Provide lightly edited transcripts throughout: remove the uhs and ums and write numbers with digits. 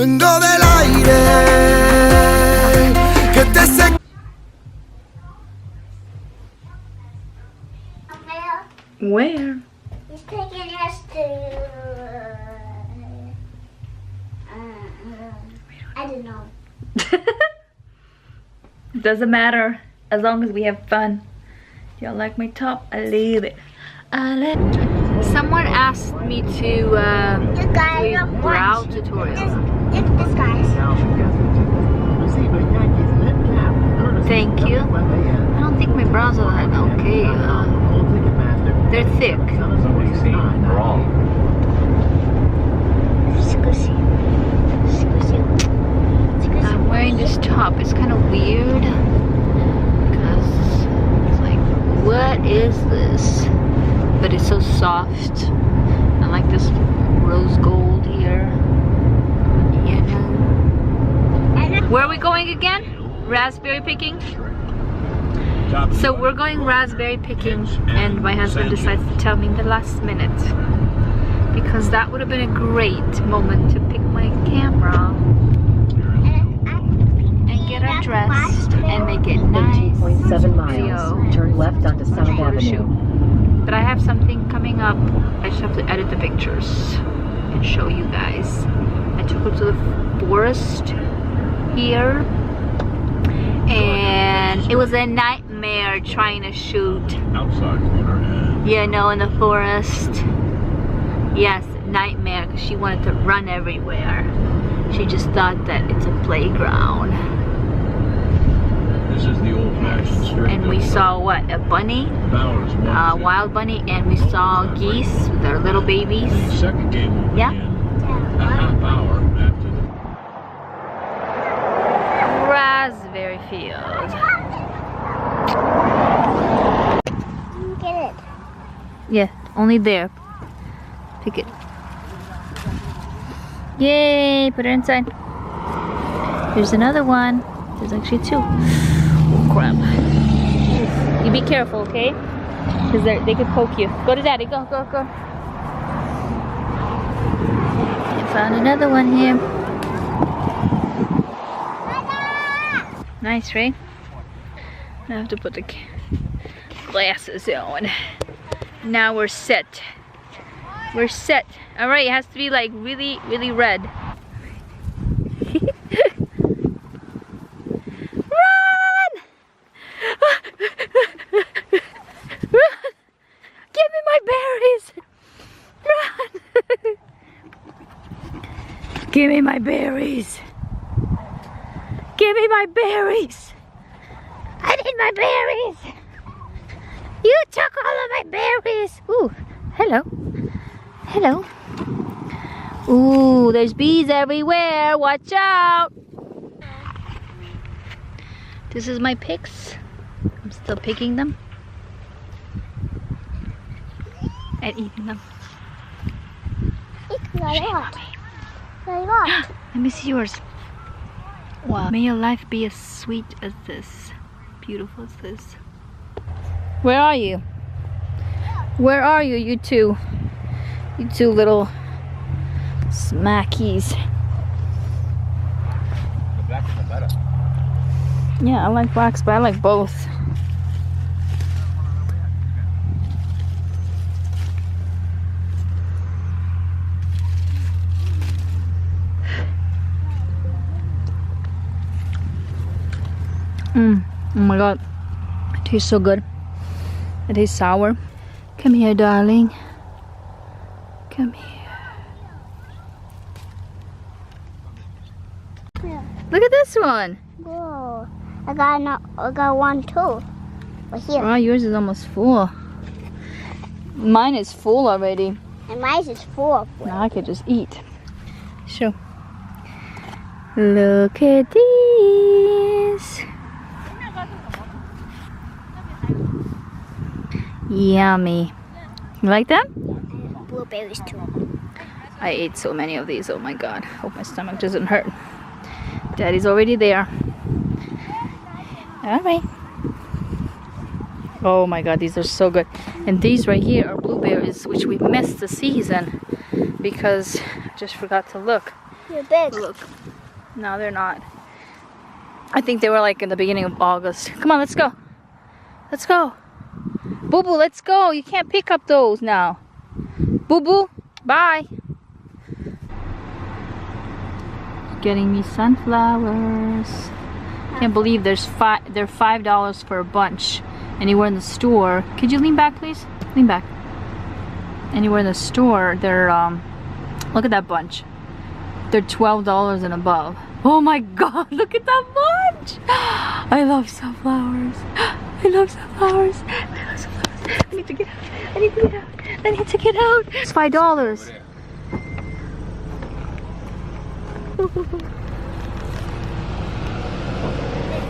Vengo del aire que te se... Where? He's taking us to. I don't know. Doesn't matter as long as we have fun. Do y'all like my top? I love it. Someone asked me to do a brow tutorial. This guy. Thank you. I don't think my brows are that okay. They're thick. I'm wearing this top. It's kind of weird because it's like, what is this? But it's so soft. I like this rose gold here. You know. Where are we going again? Raspberry picking? So we're going raspberry picking, and my husband decides to tell me in the last minute, because that would have been a great moment to pick my camera and get her dressed and make it nice. 18.7 miles. Turn left onto South Avenue. But I have something coming up. I just have to edit the pictures and show you guys. I took her to the forest here, and it was a nightmare trying to shoot. You know, in the forest. Yes, nightmare, because she wanted to run everywhere. She just thought that it's a playground. This is the old-fashioned straight. And we saw what? A bunny, a wild bunny, and we saw geese with their little babies. The second game will Yeah. begin a half hour after the Raspberry field. Get it. Yeah, only there. Pick it. Yay, put it inside. Here's another one. There's actually two. Oh crap. You be careful, okay? Because they could poke you. Go to daddy, go, go, go. I found another one here. Nice, right? I have to put the glasses on. Now we're set. We're set. Alright, it has to be like really, really red. Run! Run! Give me my berries! Run! Give me my berries! Give me my berries! I need my berries! You took all of my berries! Ooh, hello. Hello. Ooh, there's bees everywhere. Watch out. This is my picks. I'm still picking them and eating them. It's a lot. A lot. Let me see yours. Wow. May your life be as sweet as this. Beautiful as this. Where are you? Where are you, you two? You two little smackies. The black is better. Yeah, I like blacks, but I like both. Oh my god. It tastes so good. It tastes sour. Come here, darling. Come here. Yeah. Look at this one. Whoa. I got one too. Right here. Wow, yours is almost full. Mine is full already. And mine is full. Now I could just eat. Show. Look at these. Yummy. You like them? Blueberries too. I ate so many of these. Oh my god. Hope my stomach doesn't hurt. Daddy's already there. Alright. Oh my god, these are so good. And these right here are blueberries, which we missed the season because I just forgot to look. They're big. Look. No, they're not. I think they were like in the beginning of August. Come on, let's go. Let's go. Boo Boo, let's go. You can't pick up those now. Boo Boo, bye. Getting me sunflowers. Can't believe they're $5 for a bunch. Anywhere in the store. Could you lean back, please? Lean back. Anywhere in the store, they're look at that bunch. They're $12 and above. Oh my God! Look at that bunch. I love sunflowers. I love sunflowers. I love sunflowers. I need to get out. I need to get out. I need to get out. It's $5.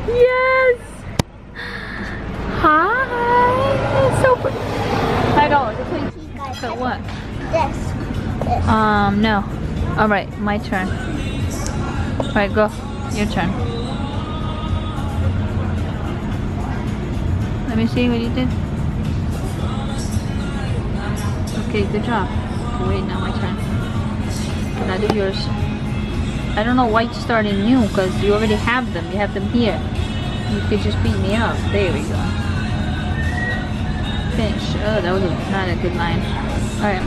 Yes. Hi. It's so pretty. $5. So what? This. No. All right, my turn. All right, go. Your turn. Let me see what you did. Okay, good job. Wait, now my turn. Now do yours. I don't know why you're starting new, because you already have them. You have them here. You could just beat me up. There we go. Finish. Oh, that was not a good line. Alright.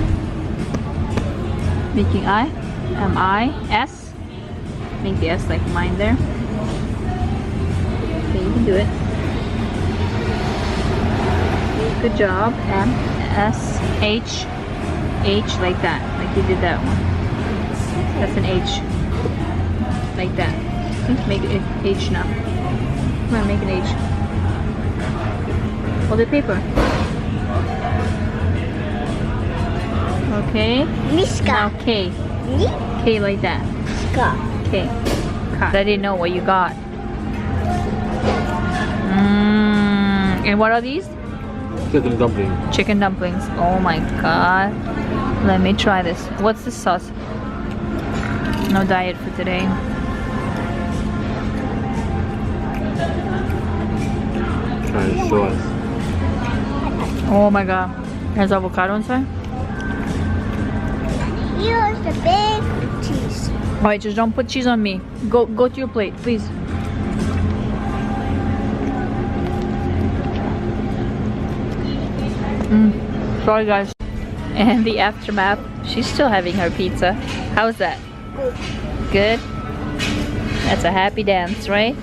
Making I. M-I-S. Make the S like mine there. Okay, you can do it. Good job. M-S-H. H like that. Like you did that one. That's an H. Like that. Let's make it H now. Come on, make an H. Hold the paper. Okay. Miska. Now K. K like that. Miska. K. I didn't know what you got. And what are these? Chicken dumpling. Chicken dumplings. Oh my God. Let me try this. What's this sauce? No diet for today. Try the sauce. Oh my God. There's avocado inside? Here's the big cheese. Alright, just don't put cheese on me. Go to your plate, please. Sorry guys. And the aftermath. She's still having her pizza. How's that? Good? That's a happy dance, right?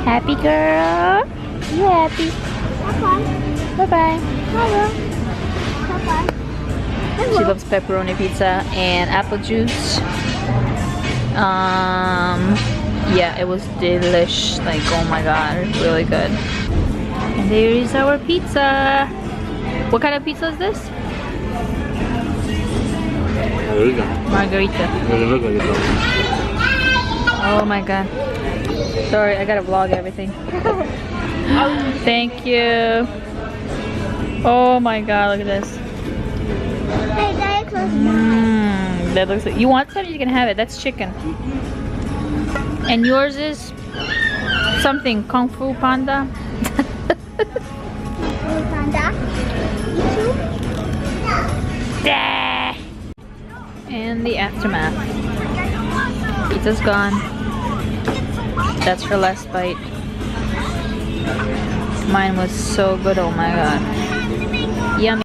Happy girl? You happy? Bye-bye. She loves pepperoni pizza and apple juice. Yeah, it was delish. Like, oh my God, really good. And there is our pizza. What kind of pizza is this? Margarita. Oh my God. Sorry, I gotta vlog everything. Thank you. Oh my God, look at this. Hey, Daddy, close That looks like, you want some? You can have it. That's chicken. And yours is something Kung Fu Panda. Panda. Yeah. And the aftermath. Pizza's gone. That's her last bite. Mine was so good, oh my God. Yummy.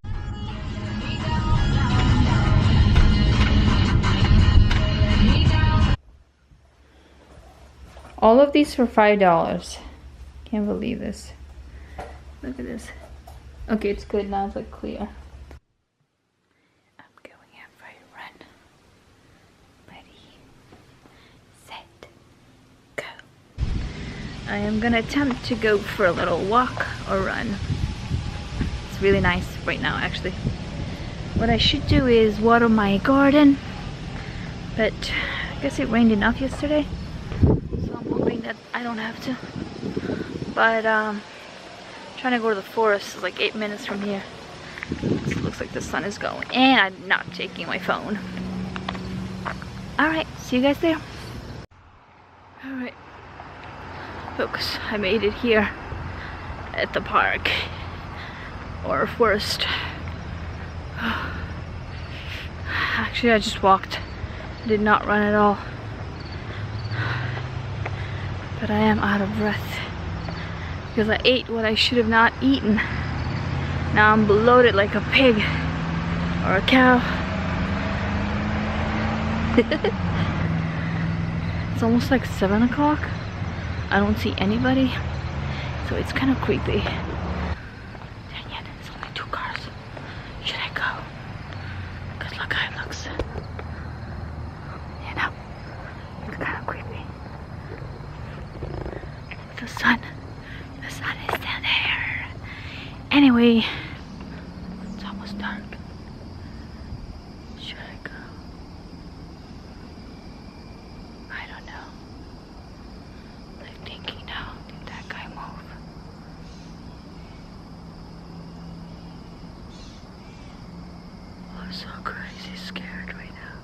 All of these for $5. Can't believe this. Look at this. Okay, it's good now, it's like clear. I'm going out for a run. Ready, set, go. I am gonna attempt to go for a little walk or run. It's really nice right now, actually. What I should do is water my garden, but I guess it rained enough yesterday, so I'm hoping that I don't have to. But trying to go to the forest. It's like 8 minutes from here. So it looks like the sun is going, and I'm not taking my phone. Alright, see you guys there. Alright folks, I made it here at the park or forest. Actually, I just walked I did not run at all. But I am out of breath because I ate what I should have not eaten. Now I'm bloated like a pig or a cow. It's almost like 7 o'clock. I don't see anybody, so it's kind of creepy. Dang it, it's only 2 cars. Should I go? Because look how it looks. You know, it's kind of creepy. The sun is still there. Anyway, it's almost dark. Should I go? I don't know. I'm thinking now. Did that guy move? I'm so crazy scared right now.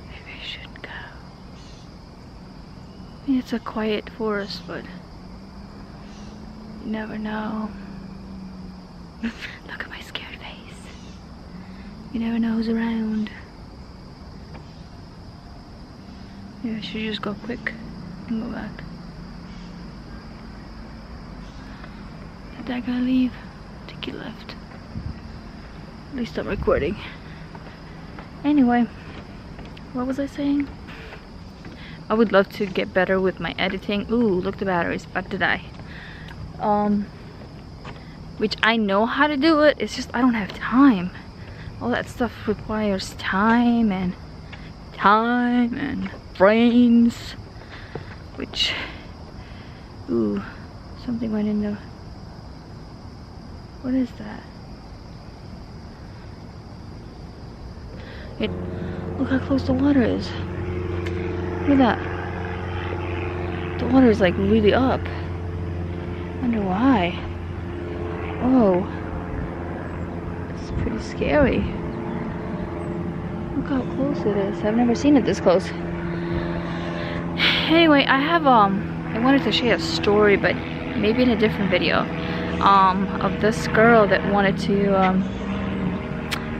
Maybe I shouldn't go. I mean, it's a quiet forest, but you never know. Look at my scared face. You never know who's around. Maybe I should just go quick and go back. Did that guy leave? I think he left. At least I'm recording. Anyway, what was I saying? I would love to get better with my editing. Ooh, look, the battery's about to die. Which I know how to do it, it's just I don't have time. All that stuff requires time and brains. Which, ooh, something went in the, what is that? Look how close the water is. Look at that. The water is like really up. Wonder why. Oh, it's pretty scary. Look how close it is. I've never seen it this close. Anyway, I wanted to share a story, but maybe in a different video, of this girl that wanted to, a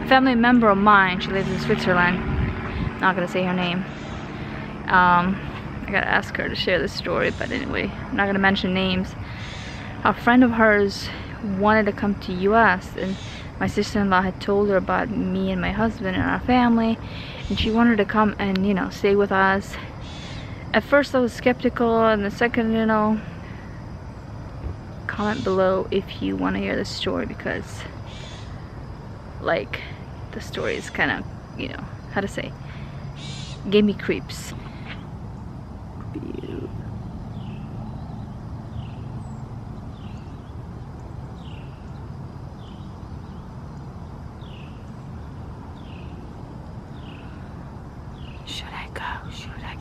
family member of mine, she lives in Switzerland, not gonna say her name. I gotta ask her to share this story, but anyway, I'm not gonna mention names. A friend of hers wanted to come to US, and my sister-in-law had told her about me and my husband and our family, and she wanted to come and, you know, stay with us. At first I was skeptical, and the second, you know, comment below if you want to hear the story, because like the story is kind of, you know, how to say, gave me creeps. Should I go? Should I go?